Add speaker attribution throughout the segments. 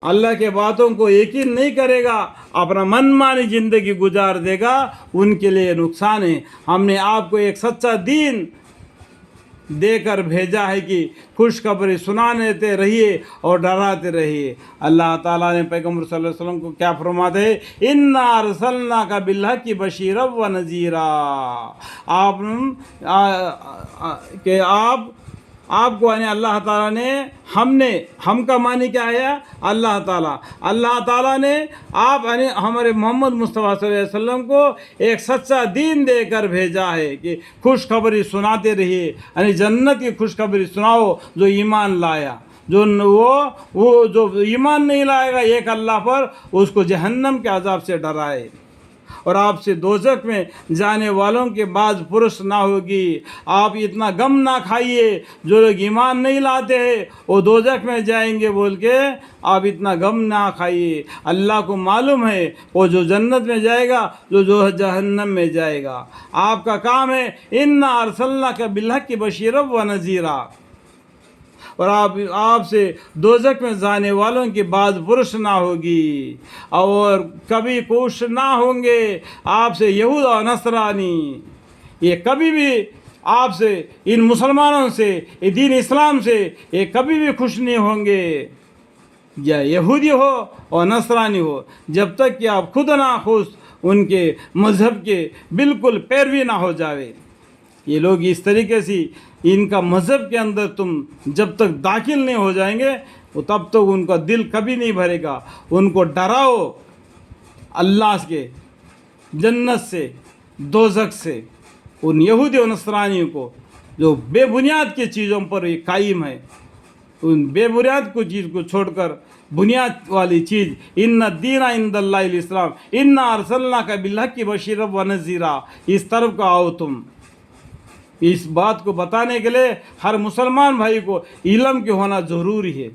Speaker 1: अल्लाह के बातों को यकीन नहीं करेगा, अपना मनमानी ज़िंदगी गुजार देगा, उनके लिए नुकसान है। हमने आपको एक सच्चा दीन देकर भेजा है कि खुशखबरी सुनाते रहिए और डराते रहिए। अल्लाह ताला ने पैगम्बर सल्लल्लाहु अलैहि वसल्लम को क्या फरमाते हैं, इन्ना अरसलनाका बिल्हक़्क़ि बशीरन व नज़ीरा। आपको यानी अल्लाह ताला ने हम का मानी क्या है, अल्लाह ताला ने आप यानी हमारे मोहम्मद मुस्तफ़ा सल्लल्लाहु अलैहि वसल्लम को एक सच्चा दीन देकर भेजा है कि खुशखबरी सुनाते रहिए, यानी जन्नत की खुशखबरी सुनाओ जो ईमान लाया। जो वो जो ईमान नहीं लाएगा एक अल्लाह पर, उसको जहन्नम के अज़ाब से डराए। और आपसे दोज़ख में जाने वालों के बाद पुरुष ना होगी। आप इतना गम ना खाइए, जो लोग ईमान नहीं लाते हैं वो दोज़ख में जाएंगे बोल के आप इतना गम ना खाइए। अल्लाह को मालूम है वो जो जन्नत में जाएगा, जो जहन्नम में जाएगा। आपका काम है इन्ना अरसलनाका बिल्हक़्क़ि बशीरन व नज़ीरा। और आपसे दोज़ख में जाने वालों की बात पुरुष ना होगी और कभी कुछ ना होंगे आपसे यहूद और नसरानी। ये कभी भी आपसे, इन मुसलमानों से, ये दीन इस्लाम से ये कभी भी खुश नहीं होंगे, या यहूदी हो और नसरानी हो, जब तक कि आप खुद ना खुश उनके मज़हब के बिल्कुल पैरवी ना हो जावे। ये लोग इस तरीके से इनका मज़हब के अंदर तुम जब तक दाखिल नहीं हो जाएंगे वो तब तक उनका दिल कभी नहीं भरेगा। उनको डराओ अल्लाह के, जन्नत से, दोज़ख से। उन यहूदी और नसरानियों को जो बेबुनियाद की चीज़ों पर ये कायम है, उन बेबुनियाद को चीज़ को छोड़कर बुनियाद वाली चीज़ इन्ना दीना इंदल्लाहिल इस्लाम इन्ना अरसलनाका बिल्हक़्क़ि बशीरन व नज़ीरा, इस तरफ का आओ तुम। इस बात को बताने के लिए हर मुसलमान भाई को इल्म के होना ज़रूरी है।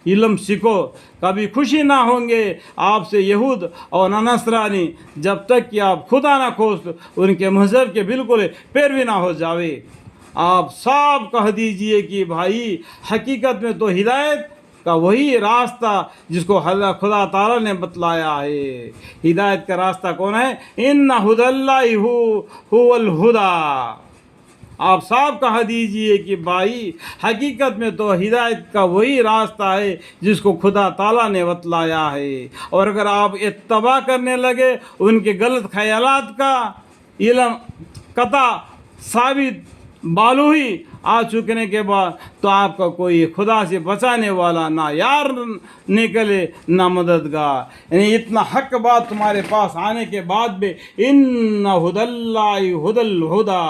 Speaker 1: इल्म सीखो। कभी खुशी ना होंगे आपसे यहूद और नसरानी जब तक कि आप खुदा ना खोस्त उनके मज़हब के बिल्कुल पैरवी ना हो जावे। आप साफ कह दीजिए कि भाई हकीकत में तो हिदायत का वही रास्ता जिसको खुदा ताला ने बतलाया है। हिदायत का रास्ता कौन है, इन्ना हुदल्लाहि हुवल हुदा। आप साफ कह दीजिए कि भाई हकीकत में तो हिदायत का वही रास्ता है जिसको खुदा ताला ने बतलाया है। और अगर आप इत्तबा करने लगे उनके गलत ख्यालात का, इल्म कता साबित बालूही आ चुकने के बाद, तो आपका कोई खुदा से बचाने वाला ना यार निकले ना मददगार। यानी इतना हक बात तुम्हारे पास आने के बाद भी इन्ना हुदल्लाहि हुदल हुदा,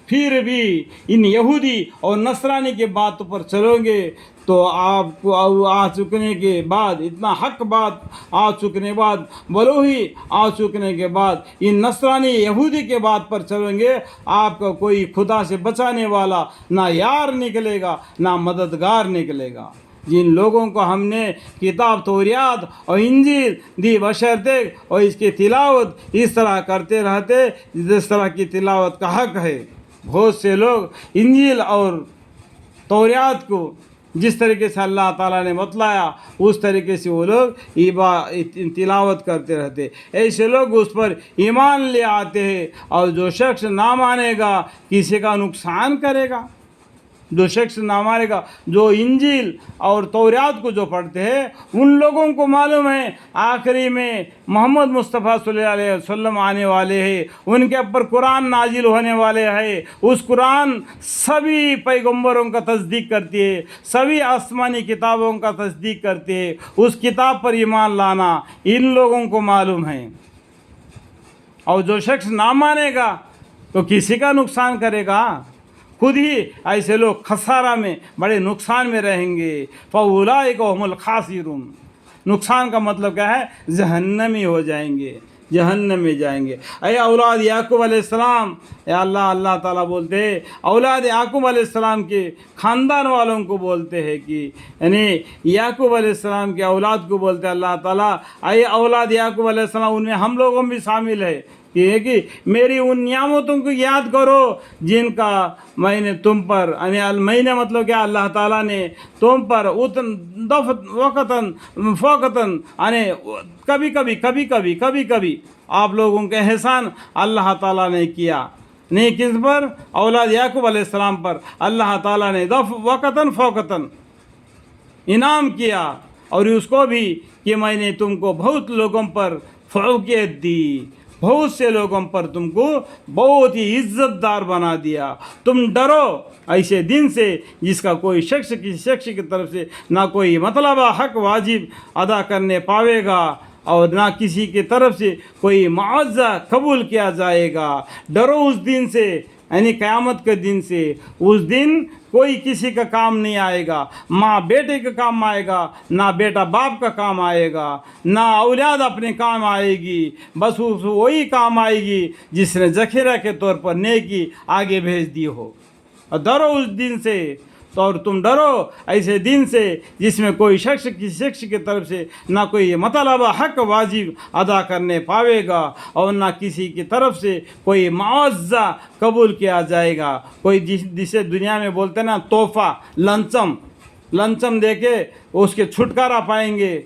Speaker 1: फिर भी इन यहूदी और नसरानी के बातों पर चलोगे तो आपको आ चुकने के बाद, इतना हक बात आ चुकने बाद, बलोही आ चुकने के बाद इन नसरानी यहूदी के बात पर चलेंगे, आपका कोई खुदा से बचाने वाला ना यार निकलेगा ना मददगार निकलेगा। जिन लोगों को हमने किताब तौरात और इंजील दी बशर्ते और इसकी तिलावत इस तरह करते रहते जिस तरह की तिलावत का हक है। बहुत से लोग इंजील और तौरात को जिस तरीके से अल्लाह ताला ने बतलाया उस तरीके से वो लोग तिलावत करते रहते। ऐसे लोग उस पर ईमान ले आते हैं और जो शख्स ना मानेगा किसी का नुकसान करेगा। जो शख्स ना मानेगा, जो इंजील और तौरात को जो पढ़ते हैं उन लोगों को मालूम है आखिरी में मोहम्मद मुस्तफ़ा सल्लल्लाहु अलैहि वसल्लम आने वाले हैं, उनके ऊपर कुरान नाजिल होने वाले हैं। उस कुरान सभी पैगंबरों का तस्दीक करती है, सभी आसमानी किताबों का तस्दीक करती है। उस किताब पर ईमान लाना इन लोगों को मालूम है। और जो शख्स ना मानेगा तो किसी का नुकसान करेगा, खुद ही ऐसे लोग खसारा में, बड़े नुकसान में रहेंगे। फ़उलाइका हुमुल खासिरून। नुकसान का मतलब क्या है, जहन्नमी हो जाएंगे, जहन्नम में जाएंगे। अय औलाद याकूब अलैहिस्सलाम, अल्लाह ताला बोलते हैं औलाद याकूब अलैहिस्सलाम के ख़ानदान वालों को बोलते हैं कि यानी याकूब अलैहिस्सलाम के औलाद को बोलते हैं अल्लाह ताला, अय औलाद याकूब अलैहिस्सलाम, उनमें हम लोगों भी शामिल है। کہ میری ان نعمتوں کو یاد کرو جن کا میں نے تم پر، یعنی میں نے مطلب کیا، اللہ تعالیٰ نے تم پر وقتاً فوقتاً، یعنی کبھی کبھی آپ لوگوں کے احسان اللہ تعالیٰ نے کیا. نہیں کس پر؟ اولاد یعقوب علیہ السلام پر اللہ تعالیٰ نے وقتاً فوقتاً انعام کیا. اور اس کو بھی کہ میں نے تم کو بہت لوگوں پر فوقیت دی، بہت سے لوگوں پر تم کو بہت ہی عزت دار بنا دیا. تم ڈرو ایسے دن سے جس کا کوئی شخص کسی شخص کی طرف سے نہ کوئی مطلبہ حق واجب ادا کرنے پاوے گا اور نہ کسی کی طرف سے کوئی معاوضہ قبول کیا جائے گا. ڈرو اس دن سے، یعنی قیامت کے دن سے. اس دن کوئی کسی کا کام نہیں آئے گا، ماں بیٹے کا کام آئے گا، نہ بیٹا باپ کا کام آئے گا، نہ اولاد اپنے کام آئے گی. بس وہی کام آئے گی جس نے ذخیرہ کے طور پر نیکی آگے بھیج دی ہو. اور ڈرو اس دن سے، اور تم ڈرو ایسے دن سے جس میں کوئی شخص کسی شخص کی طرف سے نہ کوئی مطلبہ حق واجب ادا کرنے پاوے گا اور نہ کسی کی طرف سے کوئی معاوضہ قبول کیا جائے گا. کوئی جسے دنیا میں بولتے ہیں نا تحفہ، لنچم دے کے اس کے چھٹکارا پائیں گے،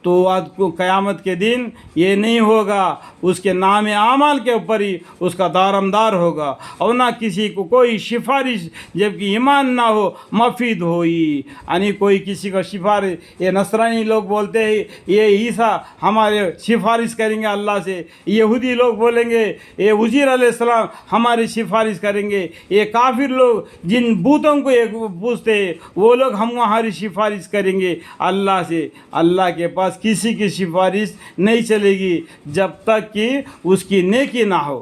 Speaker 1: تو آج کو قیامت کے دن یہ نہیں ہوگا. اس کے نام اعمال کے اوپر ہی اس کا دارمدار ہوگا. اور نہ کسی کو کوئی سفارش جبکہ ایمان نہ ہو مفید ہوئی، یعنی کوئی کسی کا سفارش، یہ نصرانی لوگ بولتے ہیں یہ عیسیٰ ہمارے سفارش کریں گے اللہ سے، یہودی لوگ بولیں گے یہ عزیر علیہ السلام ہماری سفارش کریں گے، یہ کافر لوگ جن بتوں کو یہ پوچھتے ہیں وہ لوگ ہماری سفارش کریں گے اللہ سے. اللہ کے پاس کسی کی سفارش نہیں چلے گی جب تک کہ اس کی نیکی نہ ہو.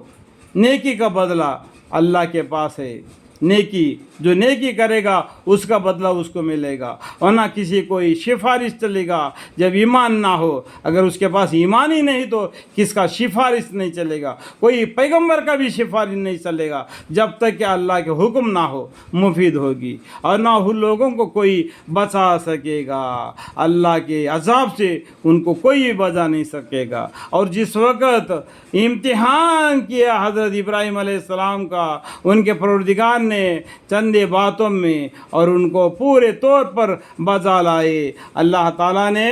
Speaker 1: نیکی کا بدلہ اللہ کے پاس ہے. نیکی جو نیکی کرے گا اس کا بدلہ اس کو ملے گا. ورنہ کسی کوئی سفارش چلے گا جب ایمان نہ ہو. اگر اس کے پاس ایمان ہی نہیں تو کس کا سفارش نہیں چلے گا. کوئی پیغمبر کا بھی سفارش نہیں چلے گا جب تک کہ اللہ کے حکم نہ ہو مفید ہوگی. اور نہ ان لوگوں کو کوئی بچا سکے گا. اللہ کے عذاب سے ان کو کوئی بچا نہیں سکے گا. اور جس وقت امتحان کیا حضرت ابراہیم علیہ السلام کا ان کے پروردگار نے چندے باتوں میں اور ان کو پورے طور پر بچا لائے. اللہ تعالیٰ نے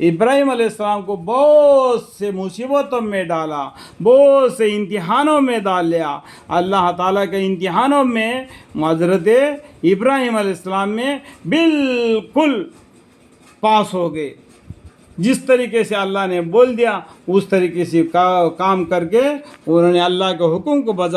Speaker 1: ابراہیم علیہ السلام کو بہت سے مصیبتوں میں ڈالا، بہت سے امتحانوں میں ڈال لیا. اللہ تعالیٰ کے امتحانوں میں حضرت ابراہیم علیہ السلام میں بالکل پاس ہو گئے. جس طریقے سے اللہ نے بول دیا اس طریقے سے کام کر کے انہوں نے اللہ کے حکم کو بجا